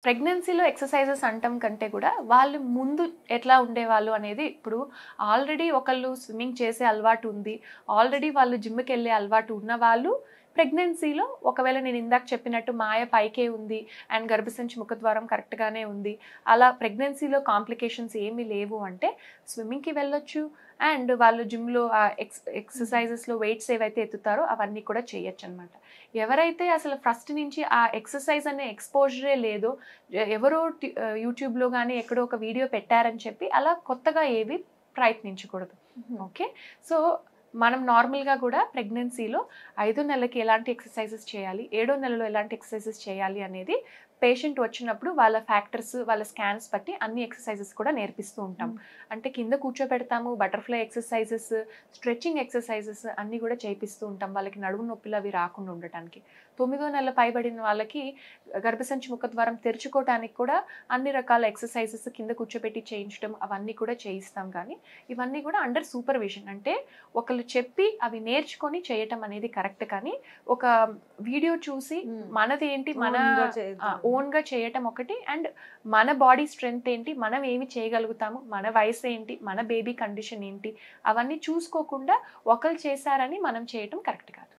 ప్రెగ్నెన్సీలో ఎక్సర్సైజెస్ అంటాం కంటే కూడా వాళ్ళు ముందు ఎట్లా ఉండేవాళ్ళు అనేది ఇప్పుడు ఆల్రెడీ ఒకళ్ళు స్విమ్మింగ్ చేసే అలవాటు ఉంది, ఆల్రెడీ వాళ్ళు జిమ్కి వెళ్ళే అలవాటు ఉన్న వాళ్ళు ప్రెగ్నెన్సీలో ఒకవేళ నేను ఇందాక చెప్పినట్టు మాయ పైకే ఉంది అండ్ గర్భసంచి ముఖద్వారం కరెక్ట్గానే ఉంది, అలా ప్రెగ్నెన్సీలో కాంప్లికేషన్స్ ఏమీ లేవు అంటే స్విమ్మింగ్కి వెళ్ళొచ్చు అండ్ వాళ్ళు జిమ్లో ఎక్సర్సైజెస్లో వెయిట్స్ ఏవైతే ఎత్తుతారో అవన్నీ కూడా చేయొచ్చు అనమాట. ఎవరైతే అసలు ఫస్ట్ నుంచి ఆ ఎక్సర్సైజ్ అనే ఎక్స్పోజరే లేదో, ఎవరో యూట్యూబ్లో కానీ ఎక్కడో ఒక వీడియో పెట్టారని చెప్పి అలా కొత్తగా ఏవి ప్రయత్నించకూడదు. ఓకే, సో మనం నార్మల్గా కూడా ప్రెగ్నెన్సీలో 5వ నెలకి ఎలాంటి ఎక్సర్సైజెస్ చేయాలి, 7వ నెలలో ఎలాంటి ఎక్సర్సైజెస్ చేయాలి అనేది పేషెంట్ వచ్చినప్పుడు వాళ్ళ ఫ్యాక్టర్స్ వాళ్ళ స్కాన్స్ బట్టి అన్ని ఎక్సర్సైజెస్ కూడా నేర్పిస్తూ ఉంటాం. అంటే కింద కూర్చోబెడతాము, బటర్ఫ్లై ఎక్సర్సైజెస్, స్ట్రెచ్చింగ్ ఎక్సర్సైజెస్ అన్నీ కూడా చేపిస్తూ ఉంటాం వాళ్ళకి నడుము నొప్పులు అవి రాకుండా ఉండటానికి. 9వ నెల పైబడిన వాళ్ళకి గర్భసంచి ముఖద్వారం తెరుచుకోవటానికి కూడా అన్ని రకాల ఎక్సర్సైజెస్ కింద కూర్చోబెట్టి చేయించడం అవన్నీ కూడా చేయిస్తాం. కానీ ఇవన్నీ కూడా అండర్ సూపర్విజన్, అంటే ఒకళ్ళు చెప్పి అవి నేర్చుకొని చేయటం అనేది కరెక్ట్. కానీ ఒక వీడియో చూసి మనది ఏంటి మన ఓన్గా చేయటం ఒకటి, అండ్ మన బాడీ స్ట్రెంగ్త్ ఏంటి, మనం ఏమి చేయగలుగుతాము, మన వయసు ఏంటి, మన బేబీ కండిషన్ ఏంటి, అవన్నీ చూసుకోకుండా ఒకళ్ళు చేశారని మనం చేయటం కరెక్ట్ కాదు.